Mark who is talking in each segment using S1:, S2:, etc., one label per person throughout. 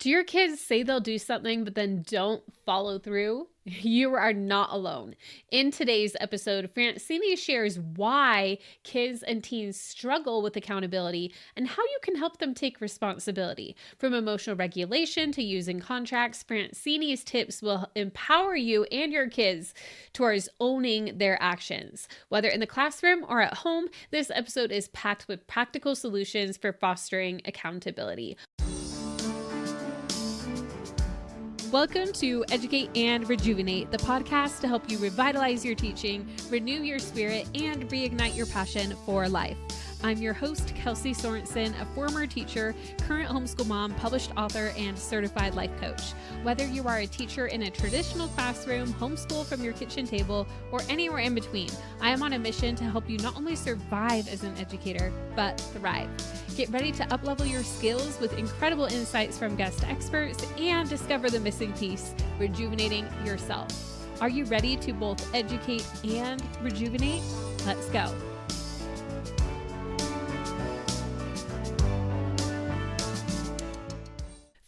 S1: Do your kids say they'll do something but then don't follow through? You are not alone. In today's episode, Francini shares why kids and teens struggle with accountability and how you can help them take responsibility. From emotional regulation to using contracts, Francini's tips will empower you and your kids towards owning their actions. Whether in the classroom or at home, this episode is packed with practical solutions for fostering accountability. Welcome to Educate and Rejuvenate, the podcast to help you revitalize your teaching, renew your spirit, and reignite your passion for life. I'm your host, Kelsey Sorensen, a former teacher, current homeschool mom, published author, and certified life coach. Whether you are a teacher in a traditional classroom, homeschool from your kitchen table, or anywhere in between, I am on a mission to help you not only survive as an educator, but thrive. Get ready to uplevel your skills with incredible insights from guest experts and discover the missing piece, rejuvenating yourself. Are you ready to both educate and rejuvenate? Let's go.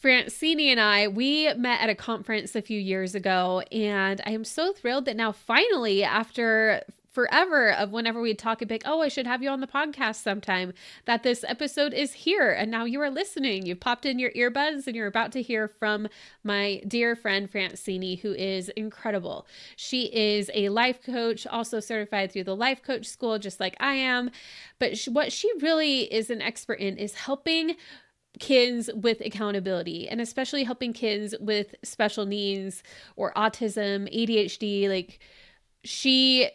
S1: Francini and we met at a conference a few years ago, and I am so thrilled that now finally, after forever of whenever we'd talk and be like, oh, I should have you on the podcast sometime, that this episode is here and now you are listening. You've popped in your earbuds and you're about to hear from my dear friend Francini, who is incredible. She is a life coach, also certified through the life coach school, just like I am. But what she really is an expert in is helping kids with accountability, and especially helping kids with special needs or autism, ADHD. Like, she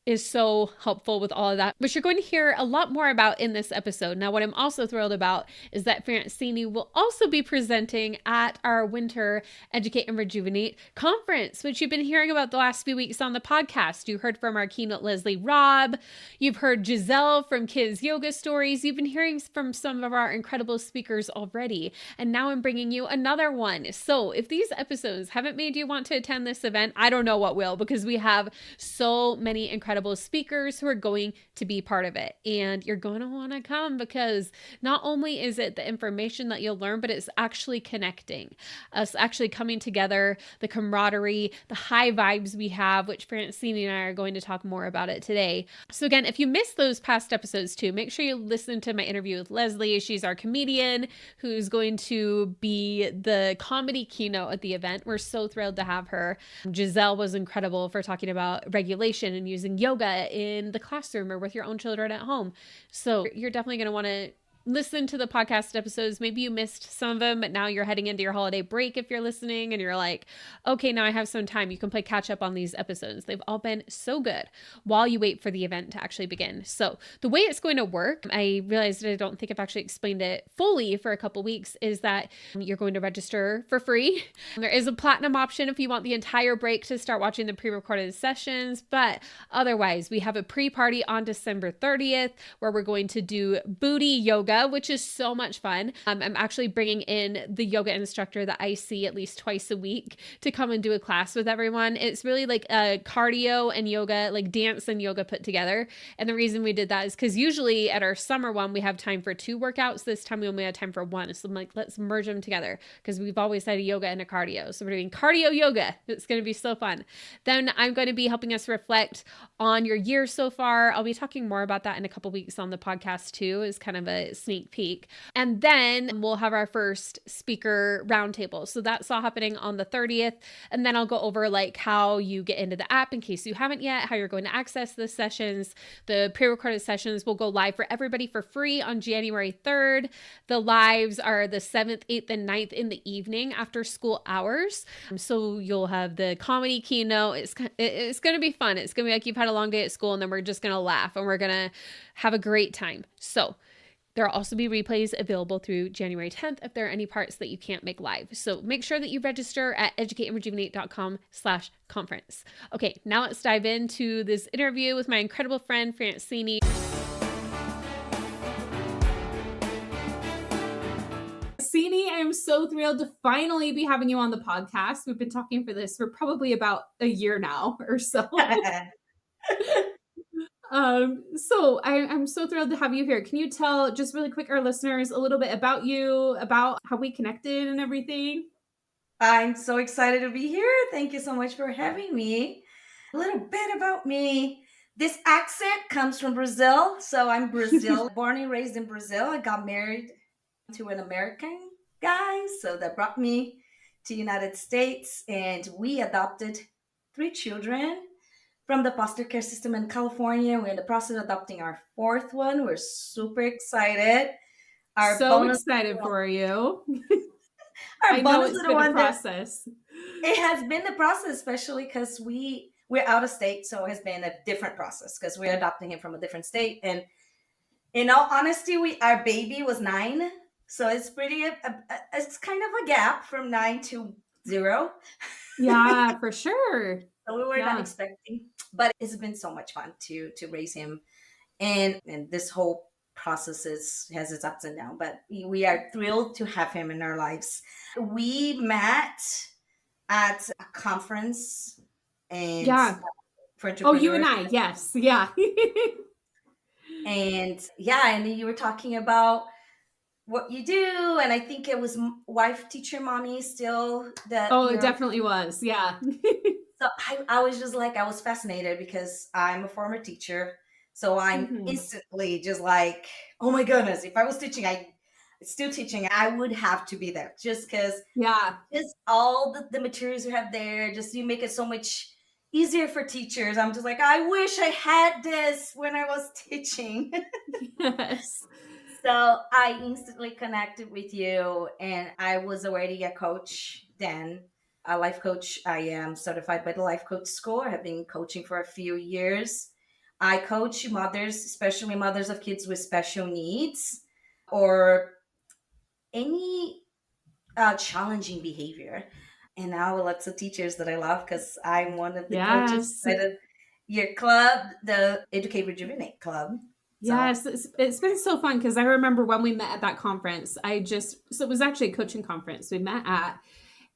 S1: is so helpful with all of that, which you're going to hear a lot more about in this episode. Now, what I'm also thrilled about is that Francini will also be presenting at our winter Educate and Rejuvenate conference, which you've been hearing about the last few weeks on the podcast. You heard from our keynote, Leslie Robb. You've heard Giselle from Kids Yoga Stories. You've been hearing from some of our incredible speakers already. And now I'm bringing you another one. So if these episodes haven't made you want to attend this event, I don't know what will, because we have so many incredible speakers who are going to be part of it. And you're going to want to come, because not only is it the information that you'll learn, but it's actually connecting, us actually coming together, the camaraderie, the high vibes we have, which Francini and I are going to talk more about it today. So again, if you missed those past episodes too, make sure you listen to my interview with Leslie. She's our comedian who's going to be the comedy keynote at the event. We're so thrilled to have her. Giselle was incredible for talking about regulation and using yoga in the classroom or with your own children at home. So you're definitely going to want to listen to the podcast episodes. Maybe you missed some of them, but now you're heading into your holiday break if you're listening and you're like, okay, now I have some time. You can play catch up on these episodes. They've all been so good while you wait for the event to actually begin. So the way it's going to work, I realized that I don't think I've actually explained it fully for a couple weeks, is that you're going to register for free. There is a platinum option if you want the entire break to start watching the pre-recorded sessions, but otherwise we have a pre-party on December 30th where we're going to do booty yoga, which is so much fun. I'm actually bringing in the yoga instructor that I see at least twice a week to come and do a class with everyone. It's really like a cardio and yoga, like dance and yoga put together. And the reason we did that is because usually at our summer one, we have time for 2 workouts. This time we only had time for 1. So I'm like, let's merge them together, because we've always had a yoga and a cardio. So we're doing cardio yoga. It's going to be so fun. Then I'm going to be helping us reflect on your year so far. I'll be talking more about that in a couple weeks on the podcast too, as kind of a sneak peek. And then we'll have our first speaker roundtable. So that's all happening on the 30th. And then I'll go over like how you get into the app in case you haven't yet, how you're going to access the sessions. The pre-recorded sessions will go live for everybody for free on January 3rd. The lives are the 7th, 8th, and 9th in the evening after school hours. So you'll have the comedy keynote. It's going to be fun. It's going to be like you've had a long day at school, and then we're just going to laugh and we're going to have a great time. So there will also be replays available through January 10th if there are any parts that you can't make live. So make sure that you register at educateandrejuvenate.com/conference. Okay, now let's dive into this interview with my incredible friend, Francini. Francini, I am so thrilled to finally be having you on the podcast. We've been talking for this for probably about a year now or so. So I'm so thrilled to have you here. Can you tell just really quick our listeners a little bit about you, about how we connected and everything?
S2: I'm so excited to be here. Thank you so much for having me. A little bit about me. This accent comes from Brazil. So I'm Brazil, born and raised in Brazil. I got married to an American guy. So that brought me to United States and we adopted three children from the foster care system in California. We're in the process of adopting our fourth one. We're super excited. Our
S1: So
S2: bonus
S1: excited for you. I
S2: our
S1: know
S2: bonus
S1: it's
S2: little
S1: been a
S2: one that
S1: process.
S2: it has been the process, especially because we're out of state, so it has been a different process because we're adopting him from a different state. And in all honesty, we our baby was 9, so it's it's kind of a gap from 9 to 0.
S1: Yeah, for sure.
S2: So we were not
S1: Yeah.
S2: expecting, but it's been so much fun to raise him, and this whole process has its ups and downs. But we are thrilled to have him in our lives. We met at a conference and
S1: Yeah.
S2: for
S1: Oh, you and
S2: entrepreneurs.
S1: I. Yes. Yeah.
S2: And yeah, and you were talking about what you do, and I think it was wife teacher mommy still that
S1: Oh, it
S2: you're.
S1: definitely was. Yeah.
S2: So I was just like I was fascinated because I'm a former teacher, so I'm
S1: Mhm.
S2: instantly just like, oh my goodness, if I was teaching, I still teaching, I would have to be there just because
S1: Yeah.
S2: just all the materials you have there, just you make it so much easier for teachers. I'm just like, I wish I had this when I was teaching.
S1: Yes.
S2: So I instantly connected with you, and I was already a coach then, a life coach. I am certified by the Life Coach School. I have been coaching for a few years. I coach mothers, especially mothers of kids with special needs or any challenging behavior. And now lots of teachers that I love because I'm one of the coaches
S1: Yes.
S2: by the your club, the Educate Rejuvenate club. So
S1: Yes, it's been so fun because I remember when we met at that conference. So it was actually a coaching conference we met at,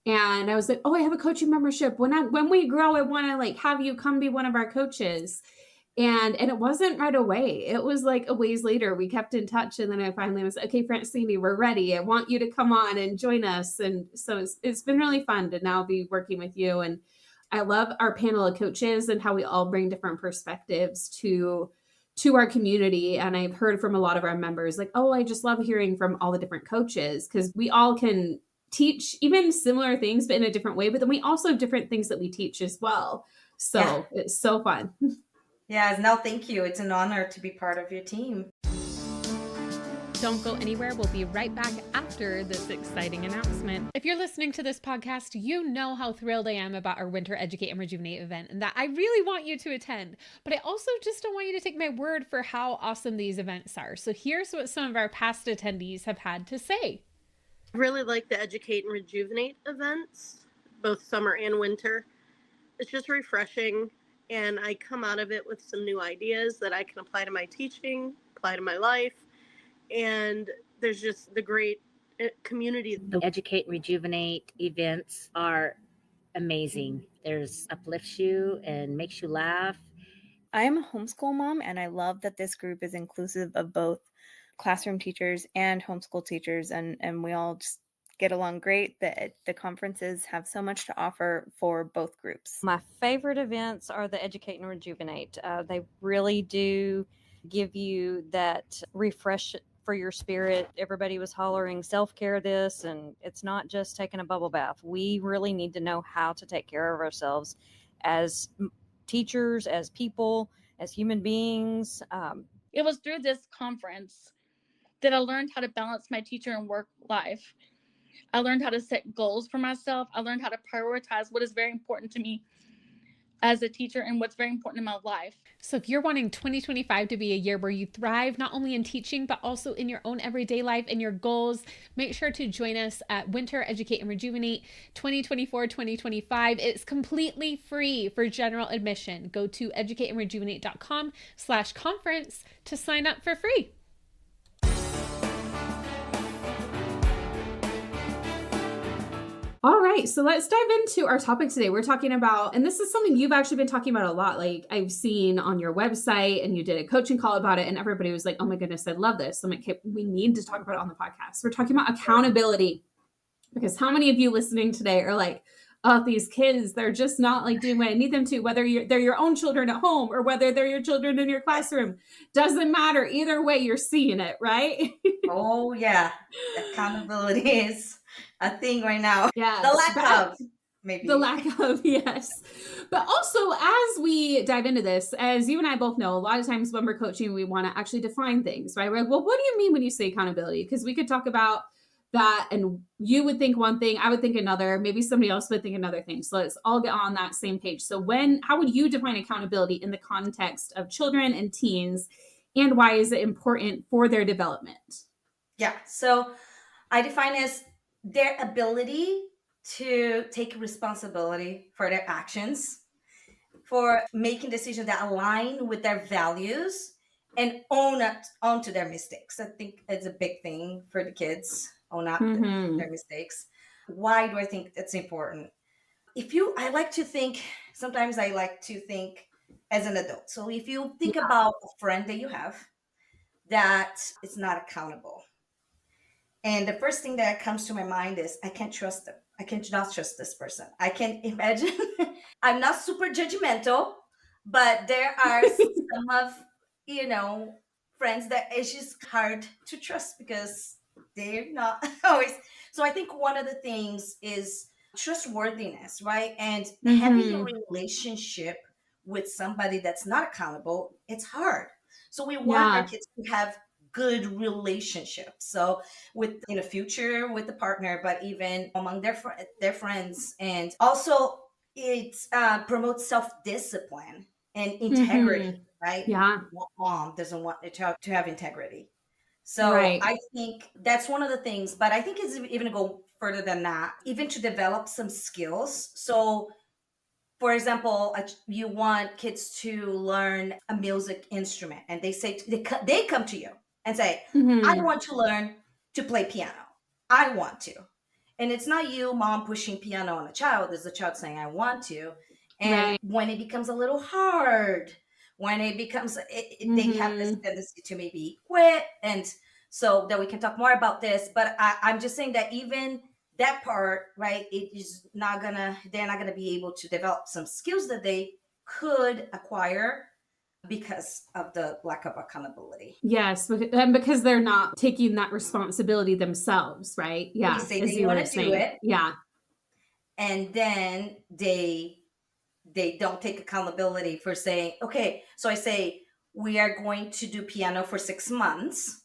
S1: and I was like, "Oh, I have a coaching membership. When we grow, I want to like have you come be one of our coaches." And it wasn't right away. It was like a ways later. We kept in touch, and then I finally was okay, Francini, we're ready. I want you to come on and join us. And so it's been really fun to now be working with you. And I love our panel of coaches and how we all bring different perspectives to our community. And I've heard from a lot of our members like, oh, I just love hearing from all the different coaches because we all can teach even similar things, but in a different way. But then we also have different things that we teach as well.
S2: yeah,
S1: So it's so fun.
S2: yeah. No, thank you. It's an honor to be part of your team.
S1: Don't go anywhere. We'll be right back after this exciting announcement. If you're listening to this podcast, you know how thrilled I am about our Winter Educate and Rejuvenate event and that I really want you to attend. But I also just don't want you to take my word for how awesome these events are. So here's what some of our past attendees have had to say.
S3: I really like the Educate and Rejuvenate events, both summer and winter. It's just refreshing, and I come out of it with some new ideas that I can apply to my teaching, apply to my life, and there's just the great community.
S4: The Educate Rejuvenate events are amazing. There's uplifts you and makes you laugh.
S5: I am a homeschool mom, and I love that this group is inclusive of both classroom teachers and homeschool teachers, and we all just get along great. The conferences have so much to offer for both groups.
S6: My favorite events are the Educate and Rejuvenate. They really do give you that refresh for your spirit. Everybody was hollering self-care this, and it's not just taking a bubble bath. We really need to know how to take care of ourselves as teachers, as people, as human beings.
S7: It was through this conference that I learned how to balance my teacher and work life. I learned how to set goals for myself. I learned how to prioritize what is very important to me as a teacher and what's very important in my life.
S1: So if you're wanting 2025 to be a year where you thrive not only in teaching but also in your own everyday life and your goals, make sure to join us at Winter Educate and Rejuvenate 2024-2025. It's completely free for general admission. Go to educateandrejuvenate.com/conference to sign up for free. All right. right, so let's dive into our topic today. We're talking about, and this is something you've actually been talking about a lot. Like I've seen on your website, and you did a coaching call about it, and everybody was like, "Oh my goodness, I love this." I'm like, "Okay, we need to talk about it on the podcast." We're talking about accountability, because how many of you listening today are like, "Oh, these kids, they're just not like doing what I need them to." Whether they're your own children at home or whether they're your children in your classroom, doesn't matter. Either way, you're seeing it, right?
S2: Oh yeah, accountability is a thing right now. The
S1: Yes,
S2: lack
S1: but
S2: of,
S1: the
S2: maybe.
S1: lack of, yes. But also, as we dive into this, as you and I both know, a lot of times when we're coaching, we want to actually define things, right? We're like, well, what do you mean when you say accountability? Because we could talk about that, and you would think one thing, I would think another, maybe somebody else would think another thing. So let's all get on that same page. So how would you define accountability in the context of children and teens, and why is it important for their development?
S2: Yeah. So I define as their ability to take responsibility for their actions, for making decisions that align with their values, and own up onto their mistakes. I think it's a big thing for the kids. Own up
S1: Mm-hmm.
S2: their mistakes. Why do I think that's important? I like to think, sometimes I like to think as an adult. So if you think about a friend that you have that is not accountable, and the first thing that comes to my mind is I can't trust them. I cannot trust this person. I can't imagine. I'm not super judgmental, but there are some of, you know, friends that it's just hard to trust because they're not always. So I think one of the things is trustworthiness, right? And having a
S1: Mm-hmm.
S2: relationship with somebody that's not accountable, it's hard. So we want our
S1: Yeah.
S2: kids to have good relationships. So with in the future with the partner, but even among their friends, and also it promotes self-discipline and integrity,
S1: Mm-hmm.
S2: right?
S1: Yeah.
S2: Mom doesn't want a child to have integrity. So
S1: Right.
S2: I think that's one of the things, but I think it's even go further than that, even to develop some skills. So for example, you want kids to learn a music instrument, and they come to you and say, "I
S1: Mm-hmm.
S2: want to learn to play piano. I want to." And it's not you, mom, pushing piano on a child. It's the child saying, "I want to." And
S1: Right.
S2: when it becomes a little hard, when they have this
S1: Mm-hmm.
S2: tendency to maybe quit, and so that we can talk more about this. But I'm just saying that even that part, right, they're not gonna be able to develop some skills that they could acquire because of the lack of accountability.
S1: Yes, and because they're not taking that responsibility themselves, right?
S2: They
S1: Yeah,
S2: say
S1: as
S2: they
S1: you
S2: want
S1: were
S2: to do
S1: saying.
S2: it,
S1: Yeah.
S2: and then they don't take accountability for saying, okay, so I say we are going to do piano for 6 months,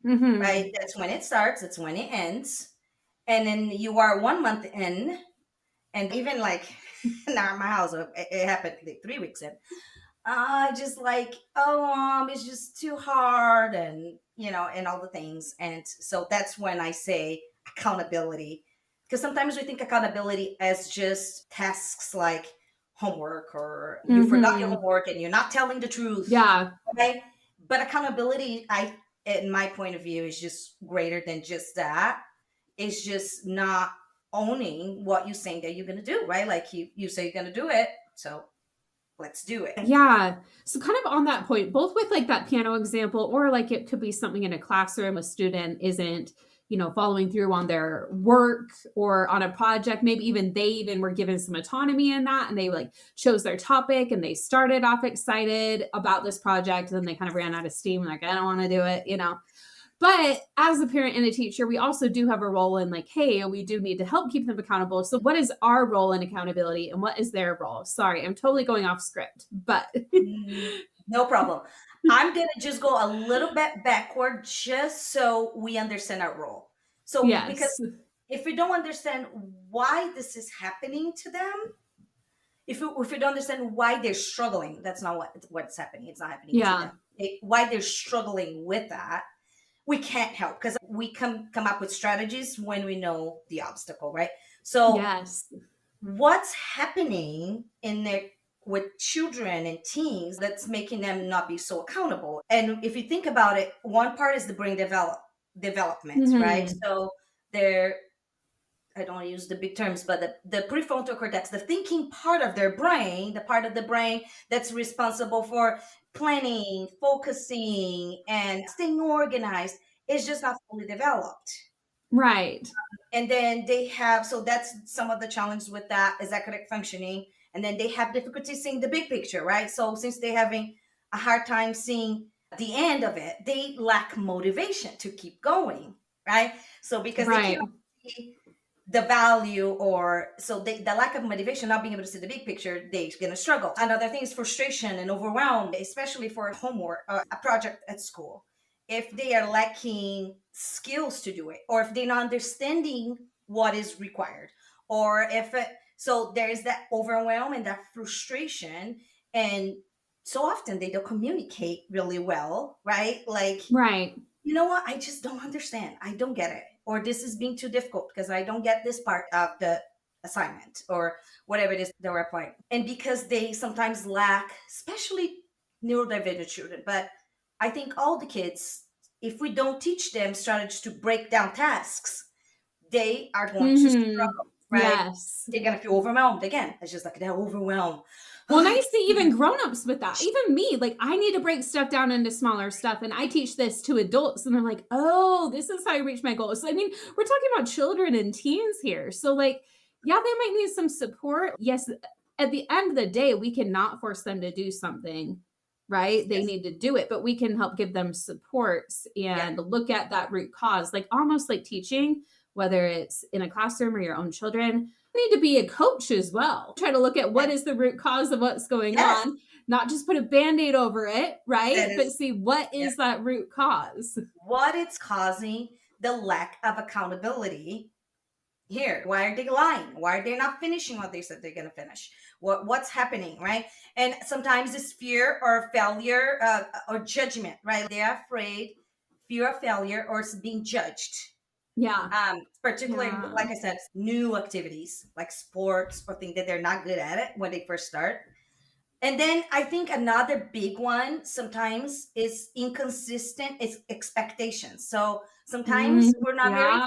S1: Mm-hmm.
S2: right? That's when it starts, that's when it ends. And then you are 1 month in, and even like now at my house, it happened like 3 weeks in. I just like, oh, it's just too hard, and and all the things. And so that's when I say accountability, because sometimes we think accountability as just tasks like homework, or you forgot your
S1: Mm-hmm.
S2: homework and you're not telling the truth,
S1: Yeah.
S2: right? But accountability, in my point of view, is just greater than just that. It's just not owning what you're saying that you're going to do, right? Like you say you're going to do it, so let's do it.
S1: Yeah. So kind of on that point, both with like that piano example, or like it could be something in a classroom, a student isn't, following through on their work or on a project. Maybe even they even were given some autonomy in that, and they like chose their topic and they started off excited about this project, and then they kind of ran out of steam, like, I don't want to do it. But as a parent and a teacher, we also do have a role in like, hey, we do need to help keep them accountable. So what is our role in accountability, and what is their role? Sorry, I'm totally going off script, but
S2: No problem. I'm going to just go a little bit backward just so we understand our role. So, because
S1: yes.
S2: if we don't understand why this is happening to them, if we don't understand why they're struggling, that's not what's happening. It's not happening to
S1: Yeah.
S2: them. Why they're struggling with that, we can't help, because we come up with strategies when we know the obstacle, right? So
S1: Yes.
S2: what's happening in their with children and teens that's making them not be so accountable? And if you think about it, one part is the brain development, right?
S1: Hmm.
S2: So they're I don't want to use the big terms, but the prefrontal cortex, the thinking part of their brain, the part of the brain that's responsible for planning, focusing, and staying organized, is just not fully developed.
S1: Right.
S2: And then they have, so that's some of the challenge with that executive functioning. And then they have difficulty seeing the big picture, right? So since they're having a hard time seeing the end of it, they lack motivation to keep going, right? So because they
S1: Right.
S2: cannot see the value, or so the lack of motivation, not being able to see the big picture, they're going to struggle. Another thing is frustration and overwhelmed, especially for homework or a project at school. If they are lacking skills to do it, or if they're not understanding what is required, or so there's that overwhelm and that frustration. And so often they don't communicate really well, right? Like,
S1: Right.
S2: you know what, I just don't understand, I don't get it, or this is being too difficult because I don't get this part of the assignment, or whatever it is they're applying. And because they sometimes lack, especially neurodivergent children, but I think all the kids, if we don't teach them strategies to break down tasks, they are going to struggle, right?
S1: Yes.
S2: They're going to feel overwhelmed again. It's just like that overwhelm.
S1: Well, and I see even grown-ups with that. Even me, like, I need to break stuff down into smaller stuff. And I teach this to adults, and they're like, oh, this is how I reach my goals. So, I mean, we're talking about children and teens here. So, like, yeah, they might need some support. Yes, at the end of the day, we cannot force them to do something, right? They
S2: Yes.
S1: need to do it, but we can help give them supports and look at that root cause, like almost like teaching, whether it's in a classroom or your own children. Need to be a coach as well. Try to look at what is the root cause of what's going
S2: Yes.
S1: on, not just put a band-aid over it, right?
S2: That
S1: But
S2: is-
S1: see what is that root cause.
S2: what it's causing the lack of accountability here. Why are they lying? Why are they not finishing what they said they're going to finish? What's happening, right? And sometimes it's fear or failure, or judgment, right? They're afraid, fear of failure, or being judged.
S1: Yeah.
S2: Particularly,
S1: Yeah.
S2: like I said, new activities like sports, or things that they're not good at it when they first start. And then I think another big one sometimes is inconsistent is expectations. So sometimes we're not very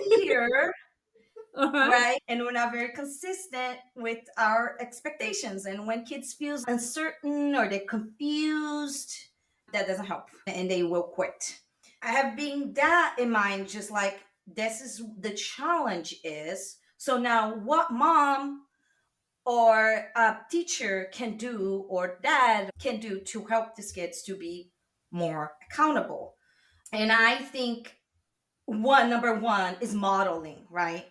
S2: clear,
S1: Uh-huh.
S2: right? And we're not very consistent with our expectations. And when kids feel uncertain or they're confused, that doesn't help, and they will quit. Having that in mind, just like this is the challenge is. So now what mom or a teacher can do, or dad can do, to help these kids to be more accountable? And I think number one is modeling, right?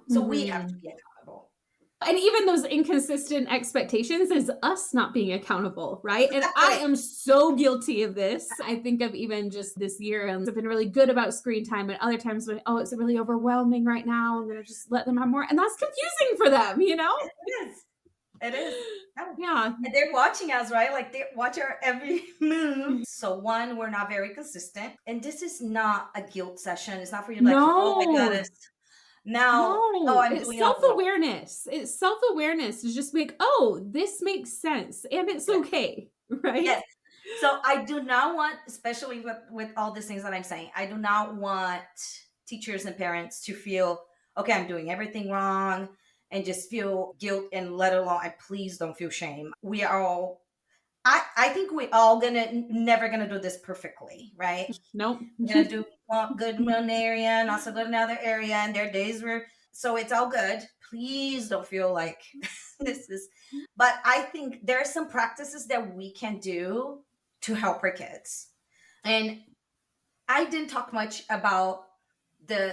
S2: So we have to be accountable.
S1: And even those inconsistent expectations is us not being accountable, right? And I am so guilty of this. I think of even just this year, and I've been really good about screen time, and other times when, oh, it's really overwhelming right now, I'm going to just let them have more. And that's confusing for them, you know?
S2: It is. It is.
S1: Yeah.
S2: And they're watching us, right? Like they watch our every move. So one, we're not very consistent. And this is not a guilt session. It's not for you like, oh my goodness. Now, I'm
S1: it's
S2: doing
S1: self-awareness. It's self-awareness to just be like, oh, this makes sense. And it's okay. Right?
S2: Yes. So I do not want, especially with all these things that I'm saying, I do not want teachers and parents to feel, okay, I'm doing everything wrong, and just feel guilt, and let alone, I please don't feel shame. We are all, I think we all never gonna do this perfectly, right?
S1: Nope.
S2: We're gonna do good in one area and also good in another area, and there are days where, so it's all good. Please don't feel like this is, but I think there are some practices that we can do to help our kids. And I didn't talk much about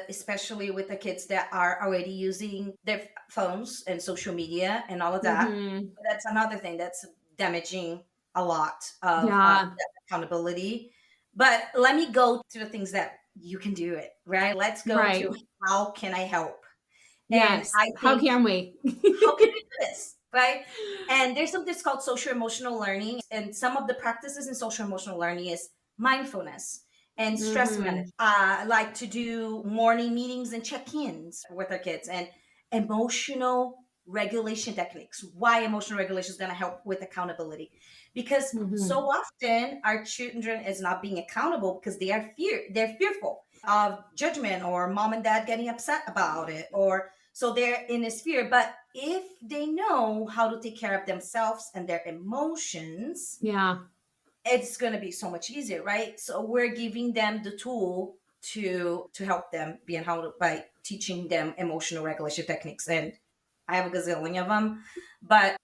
S2: especially with the kids that are already using their phones and social media and all of that. But that's another thing that's damaging a lot of accountability. But let me go to the things that you can do it, right? Let's go to how can I help?
S1: Yes.
S2: And I think,
S1: how can we?
S2: how can we do this? Right. And there's something called social emotional learning. And some of the practices in social emotional learning is mindfulness and stress management. I like to do morning meetings and check-ins with our kids, and emotional regulation techniques. Why emotional regulation is going to help with accountability? Because so often our children is not being accountable because they're fearful of judgment, or mom and dad getting upset about it, or So they're in a sphere. But if they know how to take care of themselves and their emotions,
S1: Yeah.
S2: it's going to be so much easier, right? So we're giving them the tool to help them be and how to, by teaching them emotional regulation techniques. And I have a gazillion of them, but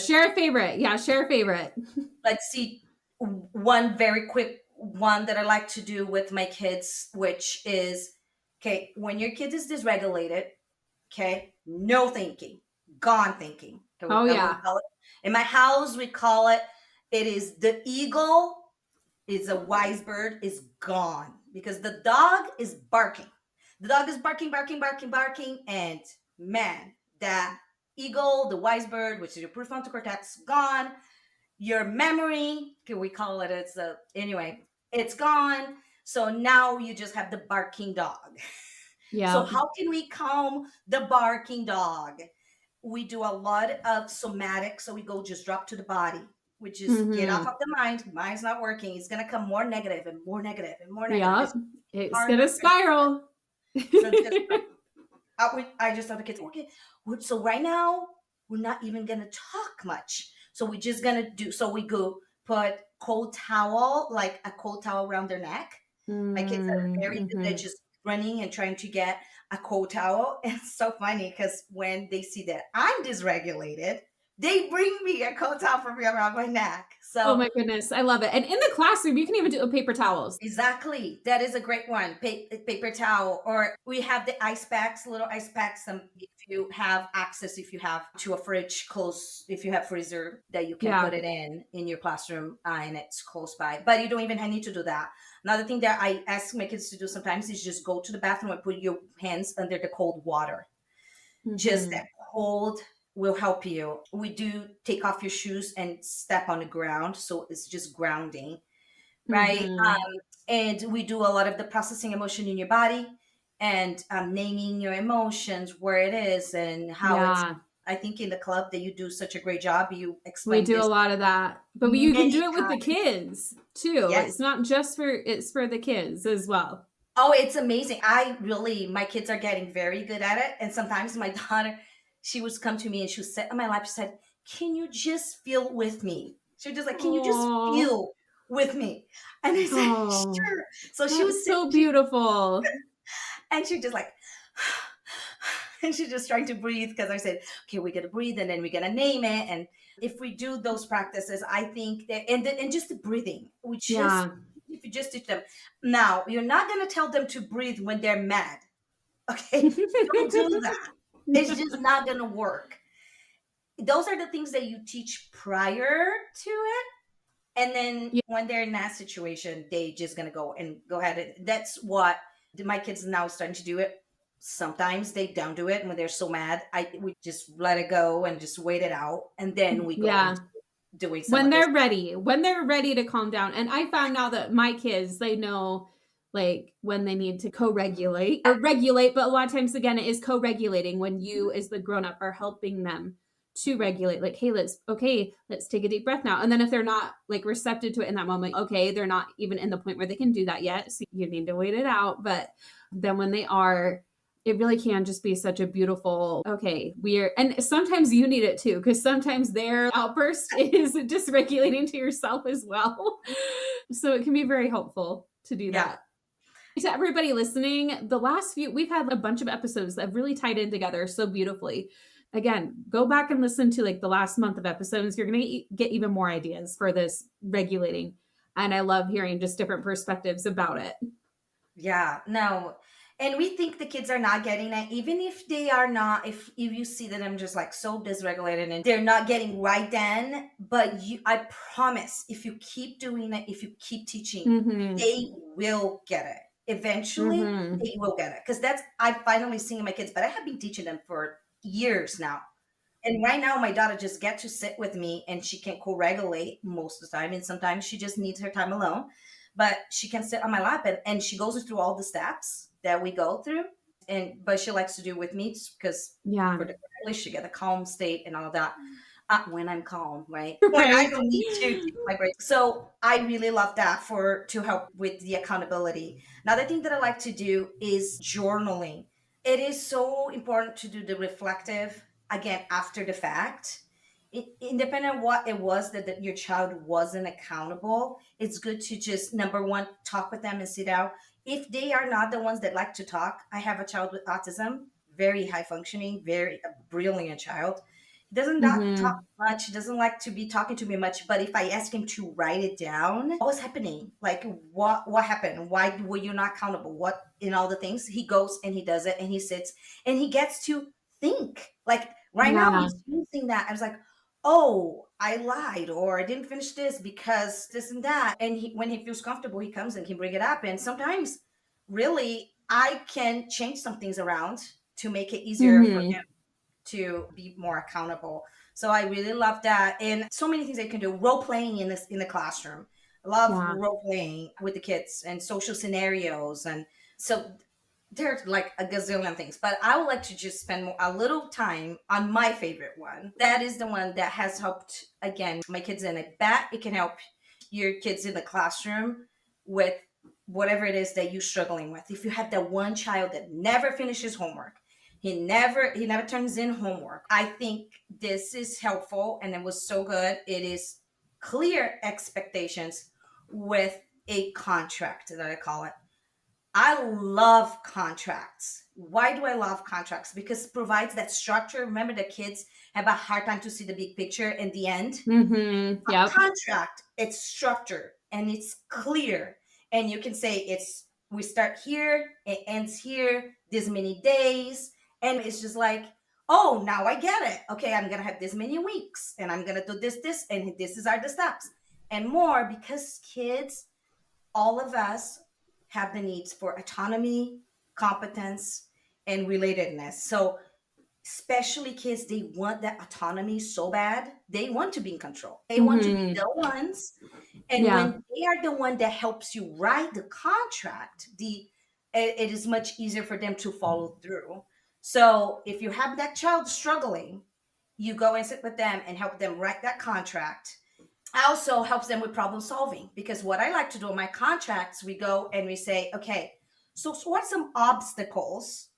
S1: share a favorite. Yeah, share a favorite.
S2: Let's see, one very quick one that I like to do with my kids, which is, okay, when your kid is dysregulated, okay, no thinking, gone thinking.
S1: Oh, yeah.
S2: In my house, we call it, it is the eagle is a wise bird is gone because the dog is barking. The dog is barking, barking, barking, barking. And man, that eagle, the wise bird, which is your prefrontal cortex, gone. Your memory, can we call it? Anyway, it's gone. So now you just have the barking dog.
S1: Yeah.
S2: So how can we calm the barking dog? We do a lot of somatic. So we go just drop to the body, which is get off of the mind. Mind's not working. It's going to come more negative and more negative and more negative.
S1: Yeah. It's going to spiral.
S2: So I just tell the kids, okay, so right now we're not even going to talk much. So we're just going to do, so we go put cold towel, like a cold towel around their neck. My kids are very good. They're just running and trying to get a cold towel. And it's so funny because when they see that I'm dysregulated, they bring me a cold towel for me around my neck. So,
S1: oh my goodness, I love it. And in the classroom, you can even do paper towels.
S2: Exactly. That is a great one. Paper towel, or we have the ice packs, little ice packs. If you have access, if you have to a fridge close, if you have freezer that you can put it in your classroom and it's close by, but you don't even need to do that. Another thing that I ask my kids to do sometimes is just go to the bathroom and put your hands under the cold water. Just that cold will help you. We do take off your shoes and step on the ground. So it's just grounding, right? And we do a lot of the processing emotion in your body and naming your emotions, where it is and how it's. I think in the club that you do such a great job. You explain.
S1: We do a lot of that, but you can do it with the kids too. Yes. It's not just it's for the kids as well.
S2: Oh, it's amazing. My kids are getting very good at it. And sometimes my daughter, she would come to me and she would sit on my lap. She said, can you just feel with me? She was just like, can you just feel with me? And I said, sure. So she was
S1: so beautiful.
S2: And she just like, and she's just trying to breathe because I said, okay, we're going to breathe and then we're going to name it. And if we do those practices, I think that, and just the breathing, if you just teach them. Now, you're not going to tell them to breathe when they're mad. Okay. Don't do that. It's just not going to work. Those are the things that you teach prior to it. And then when they're in that situation, they just going to go ahead. That's what my kids now starting to do it. Sometimes they don't do it when they're so mad. We just let it go and just wait it out. And then we go doing something.
S1: When they're ready to calm down. And I found out that my kids, they know like when they need to co-regulate or regulate. But a lot of times, again, it is co-regulating when you as the grown-up are helping them to regulate, like, hey, let's take a deep breath now. And then if they're not like receptive to it in that moment, okay, they're not even in the point where they can do that yet. So you need to wait it out. But then when they are, it really can just be such a beautiful, and sometimes you need it too, because sometimes their outburst is dysregulating to yourself as well. So it can be very helpful to do that. To everybody listening, we've had a bunch of episodes that have really tied in together so beautifully. Again, go back and listen to like the last month of episodes. You're going to get even more ideas for this regulating. And I love hearing just different perspectives about it.
S2: Yeah, no. And we think the kids are not getting it, even if they are not, if you see that I'm just like so dysregulated and they're not getting right then, but I promise if you keep doing it, if you keep teaching, they will get it. Eventually, they will get it. Because I finally seen my kids, but I have been teaching them for years now. And right now, my daughter just gets to sit with me and she can co-regulate most of the time. And sometimes she just needs her time alone. But she can sit on my lap and she goes through all the steps that we go through. But she likes to do with me because for the she get a calm state and all of that. When I'm calm, right? When I don't need to take my break. So I really love that to help with the accountability. Another thing that I like to do is journaling. It is so important to do the reflective again after the fact. Independent of what it was that your child wasn't accountable, it's good to just number one talk with them and sit down. If they are not the ones that like to talk, I have a child with autism, very high functioning, very brilliant child. He doesn't not talk much. He doesn't like to be talking to me much. But if I ask him to write it down, what was happening? Like what happened? Why were you not accountable? What in all the things? He goes and he does it and he sits and he gets to think. Like right now
S1: Yeah.
S2: he's using that. I was like, oh, I lied or I didn't finish this because this and that. And when he feels comfortable, he comes and can bring it up. And sometimes really I can change some things around to make it easier for him to be more accountable. So I really love that. And so many things they can do. Role playing in the classroom. I love
S1: Yeah.
S2: role playing with the kids and social scenarios. And so there's like a gazillion things, but I would like to just spend a little time on my favorite one. That is the one that has helped again my kids, and I bet it can help your kids in the classroom with whatever it is that you're struggling with. If you have that one child that never finishes homework, he never turns in homework, I think this is helpful, and it was so good. It is clear expectations with a contract that I call it. I love contracts. Why do I love contracts? Because it provides that structure. Remember, the kids have a hard time to see the big picture in the end.
S1: Yep.
S2: Contract, it's structured and it's clear. And you can say we start here, it ends here, this many days. And it's just like, oh, now I get it. Okay, I'm gonna have this many weeks and I'm gonna do this, and this is the steps. And more because kids, all of us have the needs for autonomy, competence, and relatedness. So, especially kids, they want that autonomy so bad. They want to be in control. They want to be the ones. And
S1: Yeah.
S2: when they are the one that helps you write the contract, it is much easier for them to follow through. So, if you have that child struggling, you go and sit with them and help them write that contract. Also helps them with problem solving, because what I like to do in my contracts, we go and we say, okay, so what's some obstacles,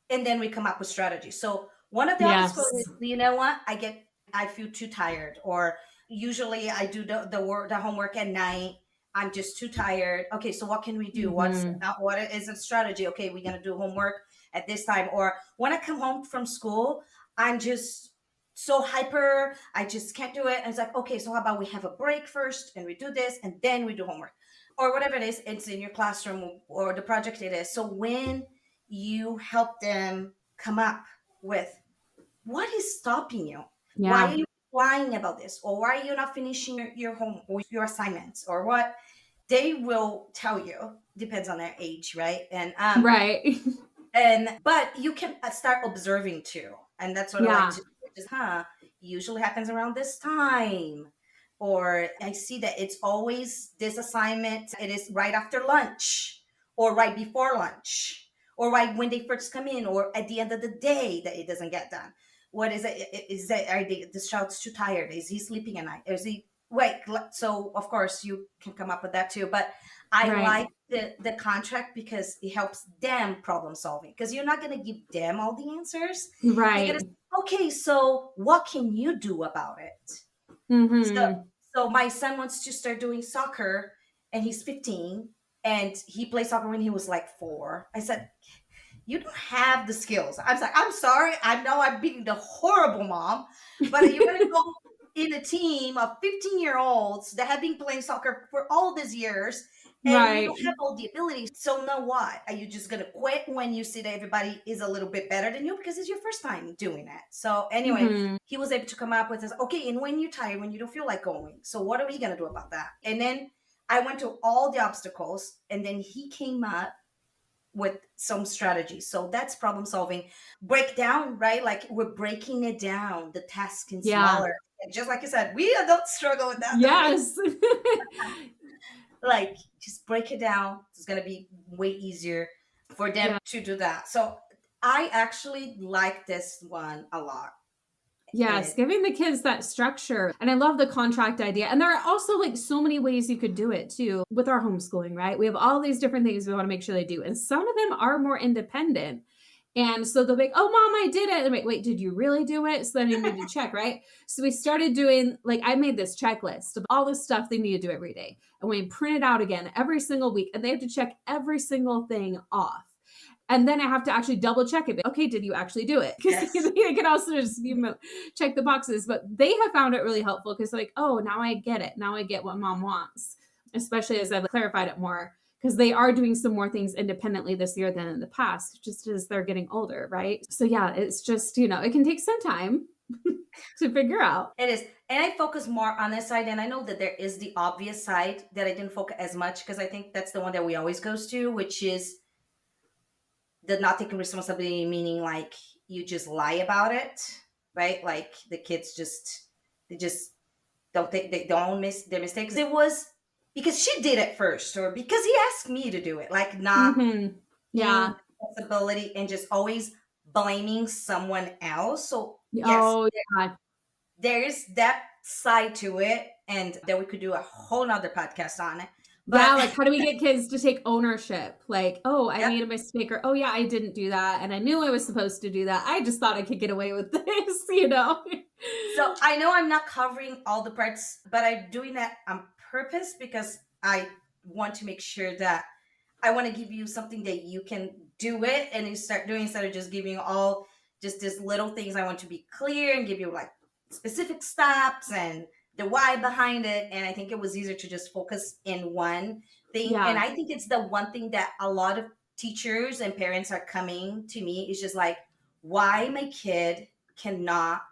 S2: and then we come up with strategies. So one of the obstacles
S1: Yes.
S2: is, you know what, I feel too tired, or usually I do the homework at night, I'm just too tired. Okay, so what can we do? What is a strategy? Okay, we're gonna do homework at this time. Or when I come home from school, I'm just so hyper, I just can't do it. And it's like, okay, so how about we have a break first and we do this and then we do homework, or whatever it is, it's in your classroom or the project it is. So when you help them come up with what is stopping you, why
S1: Yeah.
S2: are you lying about this, or why are you not finishing your home or your assignments, or what, they will tell you. Depends on their age, right?
S1: Right.
S2: But you can start observing too, and that's what I like
S1: Yeah.
S2: to do. Just usually happens around this time, or I see that it's always this assignment, it is right after lunch or right before lunch or right when they first come in or at the end of the day that it doesn't get done. What is it? Is that, are they, this child's too tired, is he sleeping at night, is he wait? So of course you can come up with that too, but I
S1: Right.
S2: like the contract because it helps them problem solving, because you're not going to give them all the answers. You're going
S1: Right.
S2: to say, okay, so what can you do about it? So,
S1: Mm-hmm.
S2: so my son wants to start doing soccer, and he's 15, and he played soccer when he was like 4. I said, you don't have the skills. I was like, I'm sorry. I know I'm being the horrible mom, but you're going to go in a team of 15-year-olds that have been playing soccer for all these years, and you
S1: Right.
S2: don't have all the abilities. So now what? Are you just going to quit when you see that everybody is a little bit better than you because it's your first time doing it? So anyway, he was able to come up with this, okay, and when you're tired, when you don't feel like going, so what are we going to do about that? And then I went to all the obstacles, and then he came up with some strategy. So that's problem solving. Break down, right? Like we're breaking it down, the task in
S1: Yeah.
S2: smaller. And just like you said, we adults struggle with that.
S1: Yes.
S2: Like just break it down. It's gonna be way easier for them to do that. So I actually like this one a lot.
S1: Yes, giving the kids that structure. And I love the contract idea. And there are also like so many ways you could do it too with our homeschooling, right? We have all these different things we want to make sure they do. And some of them are more independent. And so they'll be like, oh, mom, I did it. I'm like, wait, did you really do it? So then you need to check, right? So we started doing, like, I made this checklist of all the stuff they need to do every day. And we print it out again every single week. And they have to check every single thing off. And then I have to actually double check it. Okay, did you actually do it? Because
S2: Yes.
S1: they can also just check the boxes. But they have found it really helpful because, like, oh, now I get it. Now I get what mom wants, especially as I've clarified it more. Because they are doing some more things independently this year than in the past, just as they're getting older, right? So, yeah, it's just, it can take some time to figure out.
S2: It is. And I focus more on this side. And I know that there is the obvious side that I didn't focus as much because I think that's the one that we always goes to, which is the not taking responsibility, meaning like you just lie about it, right? Like the kids they just they don't miss their mistakes. It was because she did it first or because he asked me to do it, like not
S1: Yeah.
S2: responsibility and just always blaming someone else. So yes,
S1: Oh, yeah.
S2: there is that side to it, and that we could do a whole nother podcast on it.
S1: Yeah,
S2: But
S1: like how do we get kids to take ownership? Like, oh, I
S2: yep.
S1: made a mistake, or oh yeah, I didn't do that, and I knew I was supposed to do that. I just thought I could get away with this.
S2: So I know I'm not covering all the parts, but I'm doing that on purpose because I want to make sure that I want to give you something that you can do it and you start doing instead of just giving you all just these little things. I want to be clear and give you like specific steps and the why behind it. And I think it was easier to just focus in one thing.
S1: Yeah.
S2: And I think it's the one thing that a lot of teachers and parents are coming to me is just like, why my kid cannot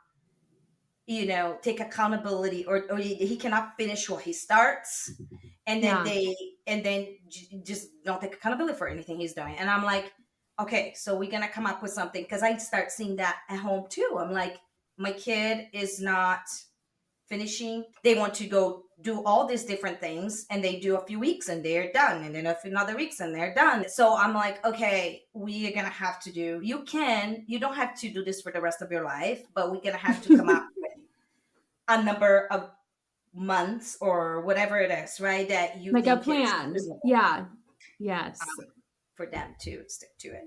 S2: take accountability or he cannot finish what he starts, and then just don't take accountability for anything he's doing. And I'm like, okay, so we're gonna come up with something, because I start seeing that at home too. I'm like, my kid is not finishing. They want to go do all these different things, and they do a few weeks and they're done, and then a few another weeks and they're done. So I'm like, okay, we are gonna have to do, you don't have to do this for the rest of your life, but we're gonna have to come up with a number of months or whatever it is, right, that you
S1: like a
S2: think
S1: plan.
S2: is reasonable,
S1: Yeah. Yes.
S2: for them to stick to it.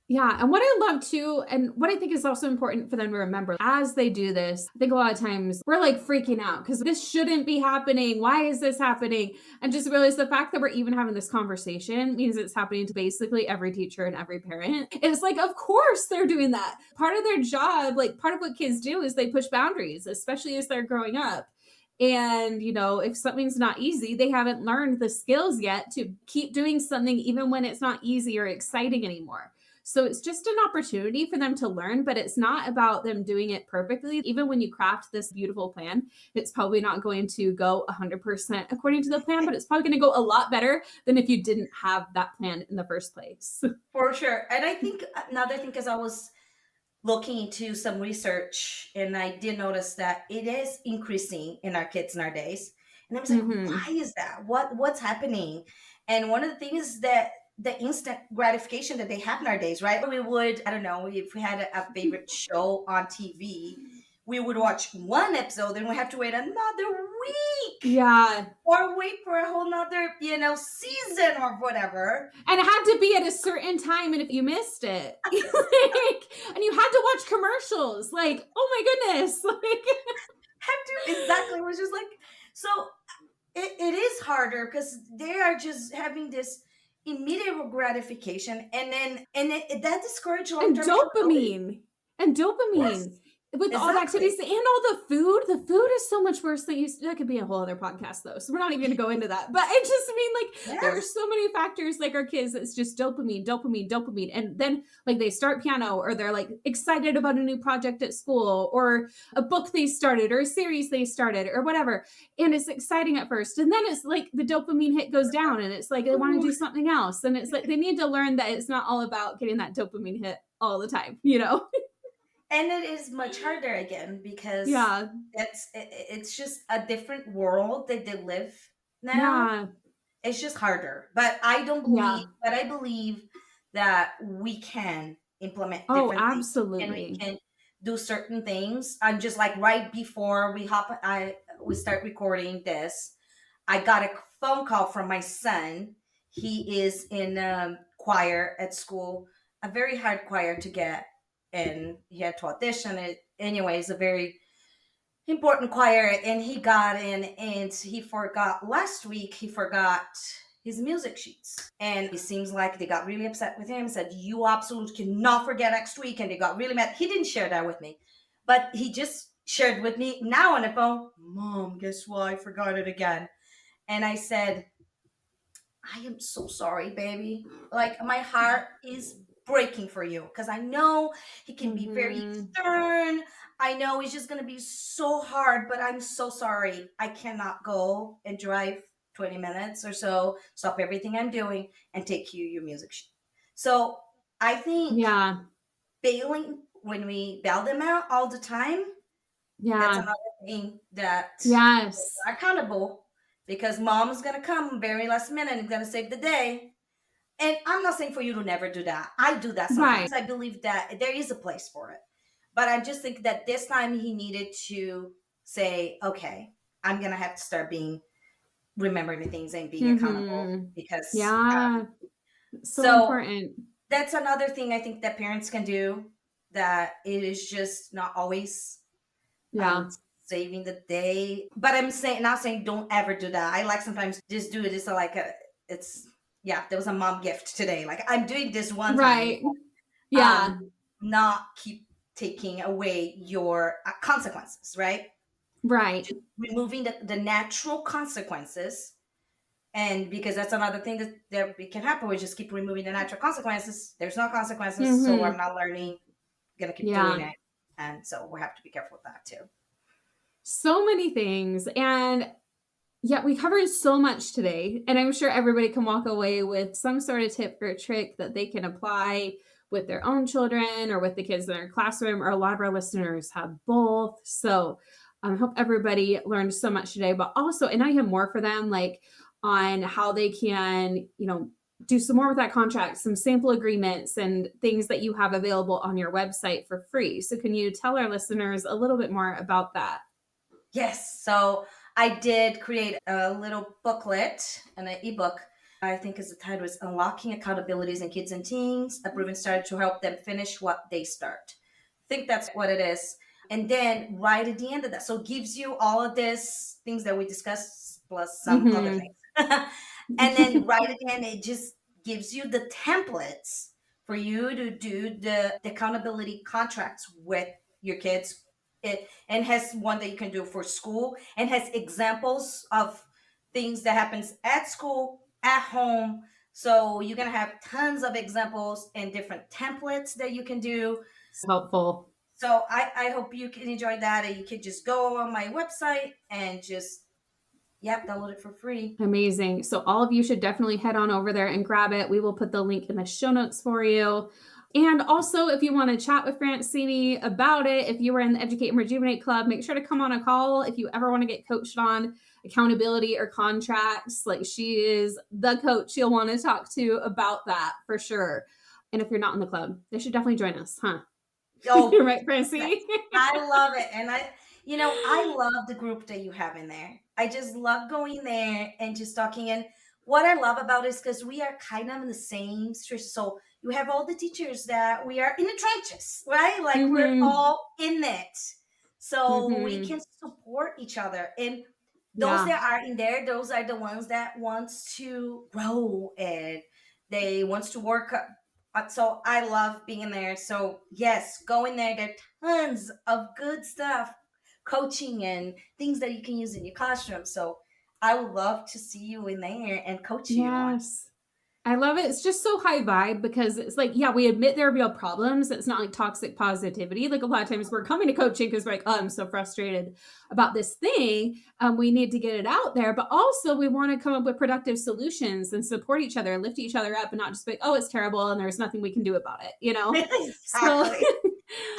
S1: Yeah. And what I love too, and what I think is also important for them to remember as they do this, I think a lot of times we're like freaking out because this shouldn't be happening. Why is this happening? And just realize the fact that we're even having this conversation means it's happening to basically every teacher and every parent. It's like, of course they're doing that. Part of their job, like part of what kids do is they push boundaries, especially as they're growing up. And, if something's not easy, they haven't learned the skills yet to keep doing something even when it's not easy or exciting anymore. So it's just an opportunity for them to learn, but it's not about them doing it perfectly. Even when you craft this beautiful plan, it's probably not going to go 100% according to the plan, but it's probably going to go a lot better than if you didn't have that plan in the first place.
S2: For sure. And I think another thing, because I was looking into some research and I did notice that it is increasing in our kids nowadays. And I was like, why is that? What's happening? And one of the things is that the instant gratification that they have nowadays, right? We would, I don't know, if we had a favorite show on TV, we would watch one episode and we have to wait another week.
S1: Yeah.
S2: Or wait for a whole nother, season or whatever.
S1: And it had to be at a certain time. And if you missed it, and you had to watch commercials, like, oh my goodness.
S2: Exactly. It was just like, so it is harder because they are just having this immediate gratification, and then that discourages
S1: and
S2: long-term accountability.
S1: dopamine
S2: Yes,
S1: with all the
S2: exactly.
S1: activities and all the food is so much worse than that could be a whole other podcast though, so we're not even going to go into that, but I just mean, like, there are
S2: Yes.
S1: so many factors, like our kids, it's just dopamine, and then like they start piano or they're like excited about a new project at school or a book they started or a series they started or whatever, and it's exciting at first, and then it's like the dopamine hit goes down and it's like they want to do something else, and it's like they need to learn that it's not all about getting that dopamine hit all the time.
S2: And it is much harder again because
S1: Yeah.
S2: it's just a different world that they live now.
S1: Yeah.
S2: It's just harder. But I believe that we can implement
S1: Oh,
S2: different things and we
S1: absolutely.
S2: can do certain things. I'm just like, right before we start recording this, I got a phone call from my son. He is in choir at school. a very hard choir to get, and he had to audition it. Anyways, a very important choir, and he got in, and he forgot last week. He forgot his music sheets, and it seems like they got really upset with him. Said, "You absolutely cannot forget next week," and they got really mad. He didn't share that with me, but he just shared with me now on the phone. Mom, guess what? I forgot it again. And I said, I am so sorry, baby. Like, my heart is breaking for you because I know he can be very stern. I know it's just going to be so hard, but I'm so sorry. I cannot go and drive 20 minutes or so, stop everything I'm doing, and take you your music sheet. So I think
S1: Yeah.
S2: bailing, when we bail them out all the time, that's
S1: Yeah.
S2: another thing that
S1: Yes.
S2: are accountable, because mom is going to come very last minute and going to save the day. And I'm not saying for you to never do that. I do that sometimes.
S1: Right.
S2: I believe that there is a place for it. But I just think that this time he needed to say, okay, I'm going to have to start remembering things and being accountable, because
S1: Yeah. So
S2: so
S1: important.
S2: that's another thing I think that parents can do, that it is just not always
S1: Yeah.
S2: saving the day. But I'm saying, not saying don't ever do that. I like sometimes just do it. It's like it's, yeah, there was a mom gift today. Like, I'm doing this one time,
S1: Right. Yeah.
S2: not keep taking away your consequences, right?
S1: Right.
S2: Just removing the natural consequences. And because that's another thing that can happen, we just keep removing the natural consequences. There's no consequences, so I'm not learning, gonna keep doing it. And so we have to be careful with that too.
S1: So many things. And yeah, we covered so much today. And I'm sure everybody can walk away with some sort of tip or trick that they can apply with their own children or with the kids in their classroom, or a lot of our listeners have both. So I hope everybody learned so much today, but also, and I have more for them, like on how they can, do some more with that contract, some sample agreements and things that you have available on your website for free. So can you tell our listeners a little bit more about that?
S2: Yes. So I did create a little booklet and an ebook. I think is the title is Unlocking Accountabilities in Kids and Teens, a proven strategy to help them finish what they start. I think that's what it is. And then right at the end of that, so it gives you all of this things that we discussed plus some other things. And then right at the end, it just gives you the templates for you to do the accountability contracts with your kids. It and has one that you can do for school, and has examples of things that happens at school, at home. So you're gonna have tons of examples and different templates that you can do.
S1: It's helpful.
S2: So I hope you can enjoy that, and you can just go on my website and just, download it for free.
S1: Amazing. So all of you should definitely head on over there and grab it. We will put the link in the show notes for you. And also, if you want to chat with Francini about it, if you were in the Educate and Rejuvenate Club, make sure to come on a call if you ever want to get coached on accountability or contracts. Like, she is the coach you'll want to talk to about that for sure. And if you're not in the club, they should definitely join us, huh?
S2: Oh,
S1: right, Francini?
S2: I love it. And I love the group that you have in there. I just love going there and just talking. And what I love about it is because we are kind of in the same situation. So you have all the teachers that we are in the trenches, right? Like, we're all in it. So we can support each other. And those that are in there, those are the ones that wants to grow, and they wants to work. So I love being there. So yes, go in there. There are tons of good stuff, coaching and things that you can use in your classroom. So I would love to see you in there and coach you on.
S1: Yes. I love it. It's just so high vibe, because it's like, yeah, we admit there are real problems. It's not like toxic positivity. Like, a lot of times we're coming to coaching because we're like, oh, I'm so frustrated about this thing. We need to get it out there. But also, we want to come up with productive solutions and support each other and lift each other up, and not just be like, oh, it's terrible and there's nothing we can do about it,
S2: Exactly.
S1: So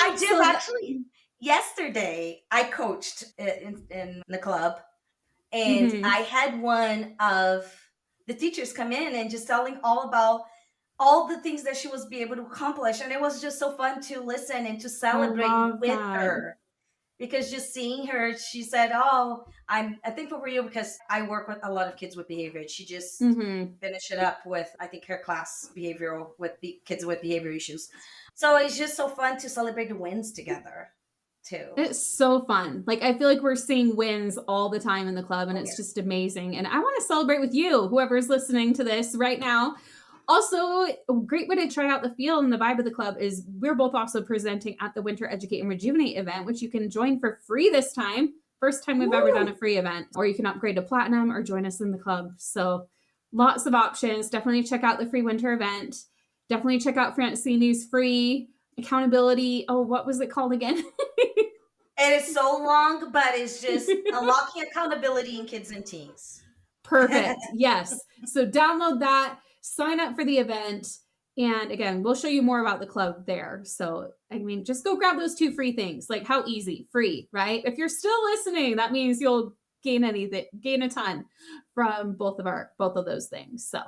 S2: I did actually. Yesterday, I coached in the club, and I had one of the teachers come in and just telling all about all the things that she was be able to accomplish. And it was just so fun to listen and to celebrate with her. because just seeing her, she said, "Oh, I'm thankful for you because I work with a lot of kids with behavior." She just finished it up with, I think, her class behavioral with kids with behavior issues. So it's just so fun to celebrate the wins together, too.
S8: It's so fun. Like, I feel like we're seeing wins all the time in the club, and
S2: Oh,
S8: it's
S2: yeah.
S8: just amazing. And I want to celebrate with you, whoever's listening to this right now. Also, a great way to try out the feel and the vibe of the club is we're both also presenting at the Winter Educate and Rejuvenate event, which you can join for free this time. First time we've ever done a free event. Or you can upgrade to platinum or join us in the club. So lots of options. Definitely check out the free winter event. Definitely check out Francini's free accountability. Oh, what was it called again?
S2: It is so long, but it's just unlocking accountability in kids and teens.
S8: Perfect. Yes. So download that, sign up for the event. And again, we'll show you more about the club there. So, I mean, just go grab those 2 free things. Like, how easy? Free, right? If you're still listening, that means you'll gain a ton from both of those things. So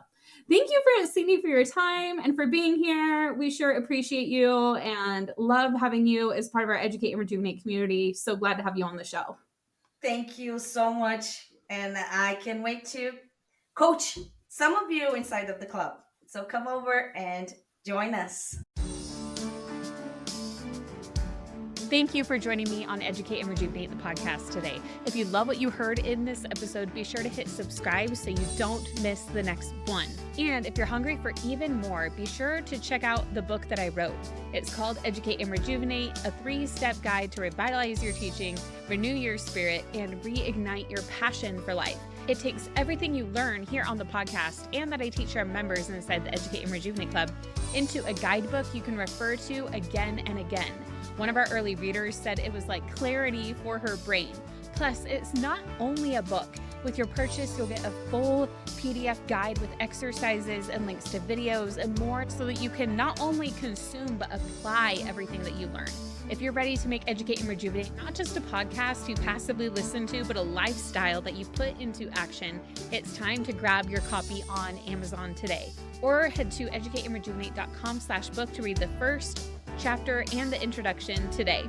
S8: thank you, Francini, for your time and for being here. We sure appreciate you and love having you as part of our Educate and Rejuvenate community. So glad to have you on the show.
S2: Thank you so much. And I can wait to coach some of you inside of the club. So come over and join us.
S1: Thank you for joining me on Educate and Rejuvenate, the podcast today. If you love what you heard in this episode, be sure to hit subscribe so you don't miss the next one. And if you're hungry for even more, be sure to check out the book that I wrote. It's called Educate and Rejuvenate, a 3-step guide to revitalize your teaching, renew your spirit, and reignite your passion for life. It takes everything you learn here on the podcast and that I teach our members inside the Educate and Rejuvenate Club into a guidebook you can refer to again and again. One of our early readers said it was like clarity for her brain. Plus, it's not only a book. With your purchase, you'll get a full PDF guide with exercises and links to videos and more so that you can not only consume but apply everything that you learn. If you're ready to make Educate and Rejuvenate not just a podcast you passively listen to, but a lifestyle that you put into action, it's time to grab your copy on Amazon today. Or head to educateandrejuvenate.com/book to read the first chapter and the introduction today.